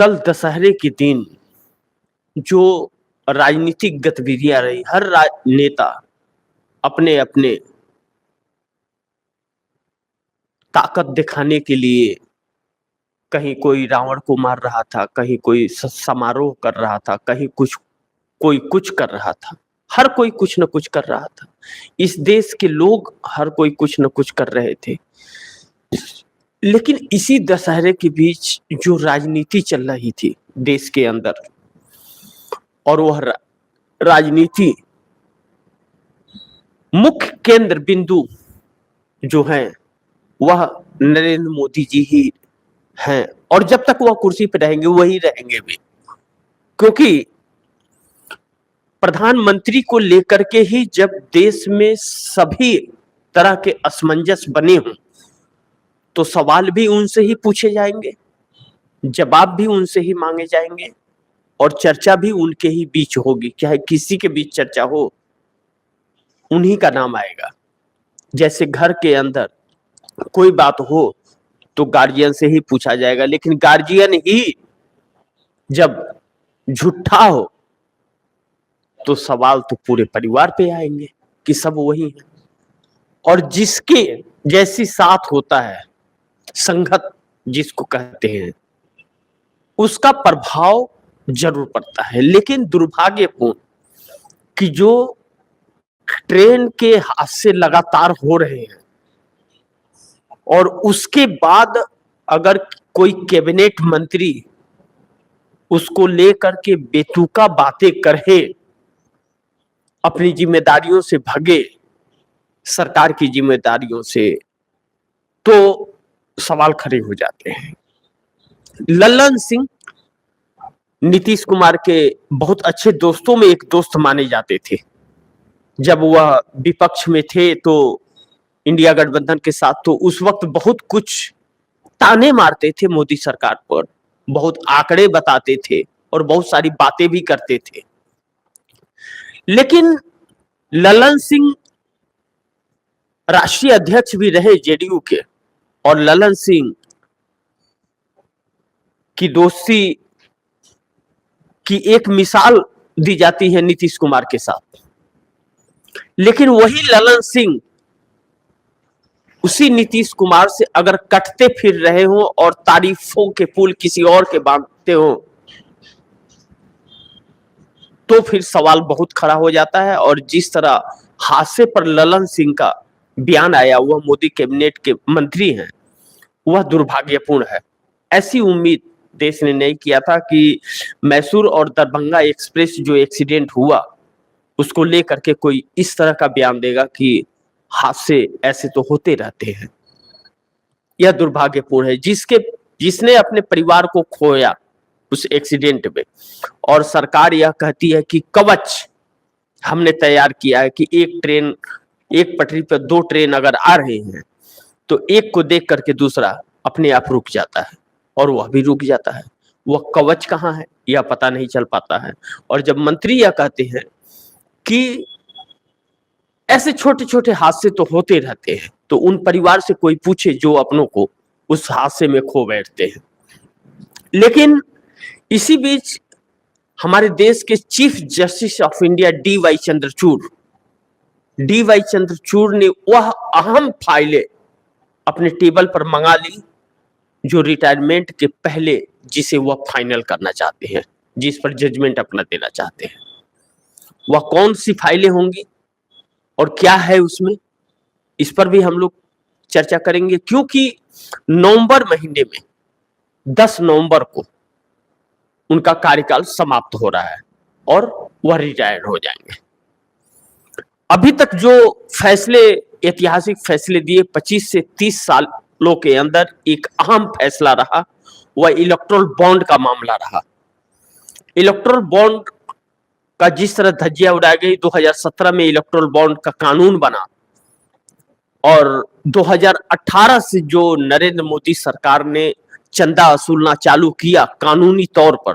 कल दशहरे के दिन जो राजनीतिक गतिविधियां रही, हर नेता अपने अपने ताकत दिखाने के लिए कहीं कोई रावण को मार रहा था, कहीं कोई समारोह कर रहा था, कहीं कोई कुछ कर रहा था। हर कोई कुछ न कुछ कर रहा था। इस देश के लोग हर कोई कुछ न कुछ कर रहे थे। लेकिन इसी दशहरे के बीच जो राजनीति चल रही थी देश के अंदर, और वह राजनीति मुख्य केंद्र बिंदु जो है वह नरेंद्र मोदी जी ही हैं, और जब तक वह कुर्सी पर रहेंगे वही रहेंगे भी, क्योंकि प्रधानमंत्री को लेकर के ही जब देश में सभी तरह के असमंजस बने हों तो सवाल भी उनसे ही पूछे जाएंगे, जवाब भी उनसे ही मांगे जाएंगे, और चर्चा भी उनके ही बीच होगी। चाहे किसी के बीच चर्चा हो, उन्हीं का नाम आएगा। जैसे घर के अंदर कोई बात हो तो गार्जियन से ही पूछा जाएगा, लेकिन गार्जियन ही जब झूठा हो तो सवाल तो पूरे परिवार पे आएंगे कि सब वही है। और जिसके जैसी साथ होता है, संगत जिसको कहते हैं, उसका प्रभाव जरूर पड़ता है। लेकिन दुर्भाग्यपूर्ण कि जो ट्रेन के हादसे लगातार हो रहे हैं और उसके बाद अगर कोई कैबिनेट मंत्री उसको लेकर के बेतुका बातें करे, अपनी जिम्मेदारियों से भगे, सरकार की जिम्मेदारियों से, तो सवाल खड़े हो जाते हैं। लल्लन सिंह नीतीश कुमार के बहुत अच्छे दोस्तों में एक दोस्त माने जाते थे। जब वह विपक्ष में थे तो इंडिया गठबंधन के साथ, तो उस वक्त बहुत कुछ ताने मारते थे मोदी सरकार पर, बहुत आंकड़े बताते थे और बहुत सारी बातें भी करते थे। लेकिन लल्लन सिंह राष्ट्रीय अध्यक्ष भी रहे जेडीयू के, और लल्लन सिंह की दोस्ती की एक मिसाल दी जाती है नीतीश कुमार के साथ। लेकिन वही लल्लन सिंह उसी नीतीश कुमार से अगर कटते फिर रहे हो और तारीफों के पुल किसी और के बांधते हो तो फिर सवाल बहुत खड़ा हो जाता है। और जिस तरह हादसे पर लल्लन सिंह का बयान आया, वह मोदी कैबिनेट के मंत्री हैं, वह दुर्भाग्यपूर्ण है। ऐसी उम्मीद देश ने नहीं किया था कि मैसूर और दरभंगा एक्सप्रेस जो एक्सीडेंट हुआ उसको लेकर के कोई इस तरह का बयान देगा कि हादसे ऐसे तो होते रहते हैं। यह दुर्भाग्यपूर्ण है। जिसने अपने परिवार को खोया उस एक्सीडेंट में, और सरकार यह कहती है कि कवच हमने तैयार किया है कि एक पटरी पर दो ट्रेन अगर आ रहे हैं तो एक को देख करके दूसरा अपने आप रुक जाता है, और वह भी रुक जाता है। वह कवच कहाँ है यह पता नहीं चल पाता है। और जब मंत्री यह कहते हैं कि ऐसे छोटे छोटे हादसे तो होते रहते हैं, तो उन परिवार से कोई पूछे जो अपनों को उस हादसे में खो बैठते हैं। लेकिन इसी बीच हमारे देश के chief justice of India D.Y.. Chandrachud ने वह अहम फाइलें अपने टेबल पर मंगा ली जो रिटायरमेंट के पहले जिसे वह फाइनल करना चाहते हैं, जिस पर जजमेंट अपना देना चाहते हैं। वह कौन सी फाइलें होंगी और क्या है उसमें, इस पर भी हम लोग चर्चा करेंगे, क्योंकि नवंबर महीने में 10 नवंबर को उनका कार्यकाल समाप्त हो रहा है और वह रिटायर हो जाएंगे। अभी तक जो ऐतिहासिक फैसले दिए, 25 से 30 सालों के अंदर एक अहम फैसला रहा, वह इलेक्टोरल बॉन्ड का मामला रहा। इलेक्टोरल बॉन्ड का जिस तरह धज्जियां उड़ाई गई, 2017 में इलेक्टोरल बॉन्ड का कानून बना, और 2018 से जो नरेंद्र मोदी सरकार ने चंदा वसूलना चालू किया कानूनी तौर पर,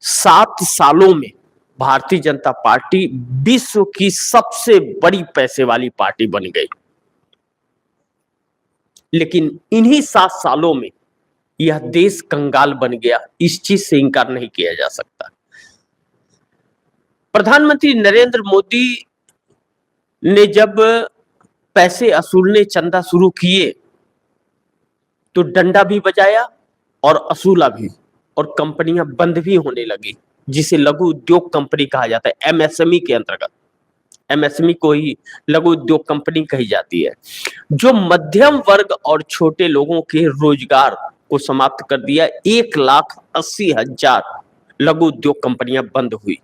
7 सालों में भारतीय जनता पार्टी विश्व की सबसे बड़ी पैसे वाली पार्टी बन गई। लेकिन इन्हीं 7 सालों में यह देश कंगाल बन गया, इस चीज से इनकार नहीं किया जा सकता। प्रधानमंत्री नरेंद्र मोदी ने जब पैसे असुलने चंदा शुरू किए तो डंडा भी बजाया और असूला भी, और कंपनियां बंद भी होने लगी, जिसे लघु उद्योग कंपनी कहा जाता है, एमएसएमई के अंतर्गत। एमएसएमई को ही लघु उद्योग कंपनी कही जाती है, जो मध्यम वर्ग और छोटे लोगों के रोजगार को समाप्त कर दिया। 1,80,000 लघु उद्योग कंपनियां बंद हुई।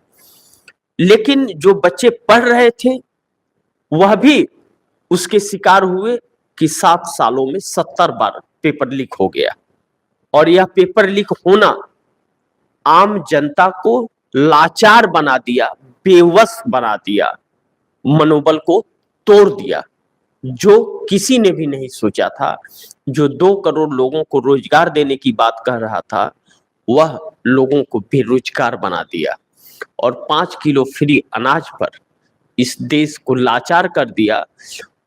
लेकिन जो बच्चे पढ़ रहे थे वह भी उसके शिकार हुए कि 7 सालों में 70 बार पेपर लीक हो गया, और यह पेपर लीक होना आम जनता को लाचार बना दिया, बेवश बना दिया, मनोबल को तोड़ दिया, जो किसी ने भी नहीं सोचा था। जो 2 करोड़ लोगों को रोजगार देने की बात कह रहा था, वह लोगों को बेरोजगार बना दिया, और 5 किलो फ्री अनाज पर इस देश को लाचार कर दिया,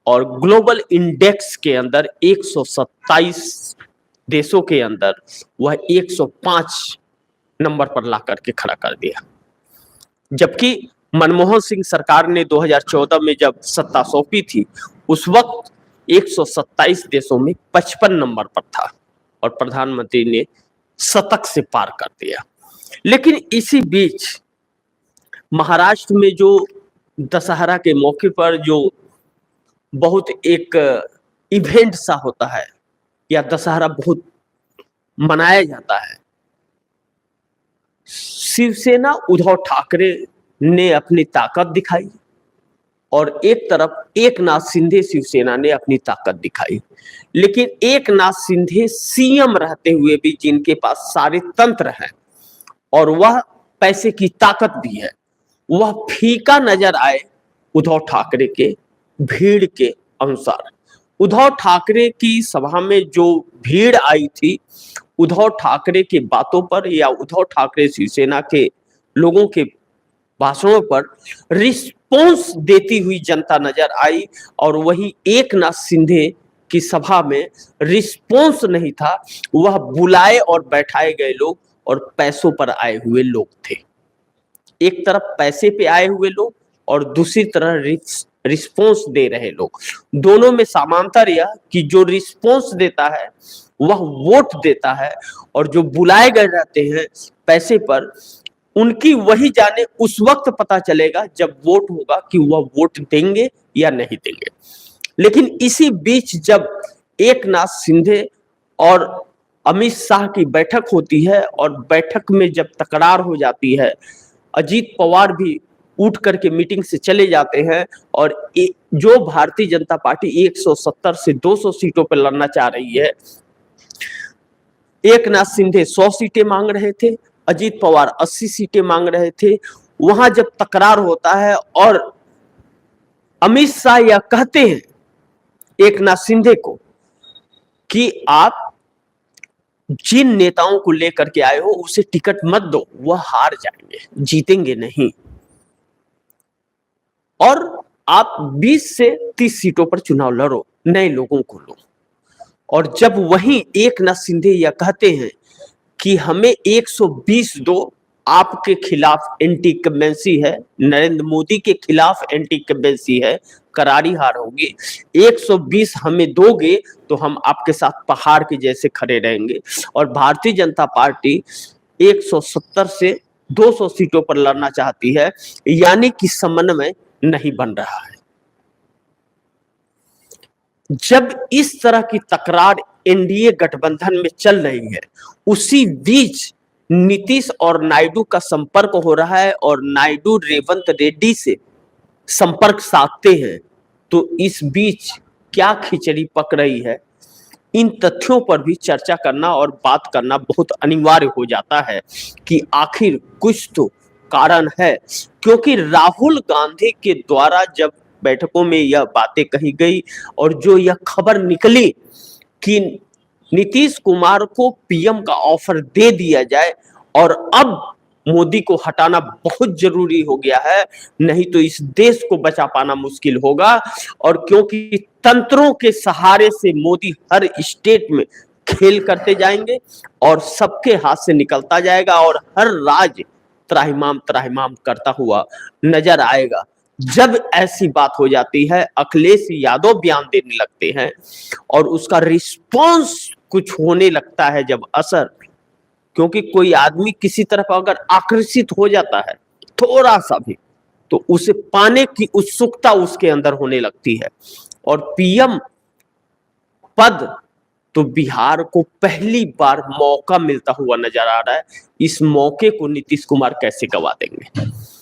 और ग्लोबल इंडेक्स के अंदर 127 देशों के अंदर वह 105 नंबर पर ला करके खड़ा कर दिया। जबकि मनमोहन सिंह सरकार ने 2014 में जब सत्ता सौंपी थी, उस वक्त 127 देशों में 55 नंबर पर था, और प्रधानमंत्री ने शतक से पार कर दिया। लेकिन इसी बीच महाराष्ट्र में जो दशहरा के मौके पर जो बहुत एक इवेंट सा होता है, या दशहरा बहुत मनाया जाता है, शिवसेना उद्धव ठाकरे ने अपनी ताकत दिखाई, और एक तरफ एकनाथ शिंदे शिवसेना ने अपनी ताकत दिखाई। लेकिन एकनाथ शिंदे सीएम रहते हुए भी, जिनके पास सारे तंत्र हैं और वह पैसे की ताकत भी है, वह फीका नजर आए उद्धव ठाकरे के भीड़ के अनुसार। उद्धव ठाकरे की सभा में जो भीड़ आई थी, उद्धव ठाकरे के बातों पर या उद्धव ठाकरे शिवसेना के लोगों के भाषणों पर रिस्पॉन्स देती हुई जनता नजर आई, और वही एकनाथ शिंदे की सभा में रिस्पॉन्स नहीं था, वह बुलाए और बैठाए गए लोग और पैसों पर आए हुए लोग थे। एक तरफ पैसे पे आए हुए लोग और दूसरी तरफ रिस्पॉन्स दे रहे लोग। दोनों में समांतर यह कि जो रिस्पॉन्स देता है वह वोट देता है, और जो बुलाए गए रहते हैं पैसे पर, उनकी वही जाने उस वक्त पता चलेगा जब वोट होगा कि वह वोट देंगे या नहीं देंगे। लेकिन इसी बीच जब एकनाथ शिंदे और अमित शाह की बैठक होती है, और बैठक में जब तकरार हो जाती है, अजीत पवार भी उठ करके मीटिंग से चले जाते हैं, और जो भारतीय जनता पार्टी 170 से 200 सीटों पर लड़ना चाह रही है, एकनाथ शिंदे 100 सीटें मांग रहे थे, अजीत पवार 80 सीटें मांग रहे थे। वहां जब तकरार होता है और अमित शाह यह कहते हैं एकनाथ शिंदे को कि आप जिन नेताओं को लेकर के आए हो उसे टिकट मत दो, वह हार जाएंगे, जीतेंगे नहीं, और आप 20 से 30 सीटों पर चुनाव लड़ो, नए लोगों को लो। और जब वहीं एकनाथ शिंदे यह कहते हैं कि हमें 120 दो, आपके खिलाफ एंटी इंकम्बेंसी है, नरेंद्र मोदी के खिलाफ एंटी इंकम्बेंसी है, करारी हार होगी, 120 हमें दोगे तो हम आपके साथ पहाड़ के जैसे खड़े रहेंगे। और भारतीय जनता पार्टी 170 से 200 सीटों पर लड़ना चाहती है, यानी कि समन्वय नहीं बन रहा है। जब इस तरह की तकरार एनडीए गठबंधन में चल रही है, उसी बीच नीतीश और नायडू का संपर्क हो रहा है, और नायडू रेवंत रेड्डी से संपर्क साधते हैं, तो इस बीच क्या खिचड़ी पक रही है, इन तथ्यों पर भी चर्चा करना और बात करना बहुत अनिवार्य हो जाता है कि आखिर कुछ तो कारण है। क्योंकि राहुल गांधी के द्वारा जब बैठकों में यह बातें कही गई और जो यह खबर निकली कि नीतीश कुमार को पीएम का ऑफर दे दिया जाए और अब मोदी को हटाना बहुत जरूरी हो गया है, नहीं तो इस देश को बचा पाना मुश्किल होगा। और क्योंकि तंत्रों के सहारे से मोदी हर स्टेट में खेल करते जाएंगे और सबके हाथ से निकलता जाएगा और हर राज्य त्राहिमाम त्राहिमाम करता हुआ नजर आएगा। जब ऐसी बात हो जाती है, अखिलेश यादव बयान देने लगते हैं और उसका रिस्पॉन्स कुछ होने लगता है, जब असर, क्योंकि कोई आदमी किसी तरफ अगर आकर्षित हो जाता है थोड़ा सा भी, तो उसे पाने की उत्सुकता उसके अंदर होने लगती है। और पीएम पद तो बिहार को पहली बार मौका मिलता हुआ नजर आ रहा है। इस मौके को नीतीश कुमार कैसे गवा देंगे?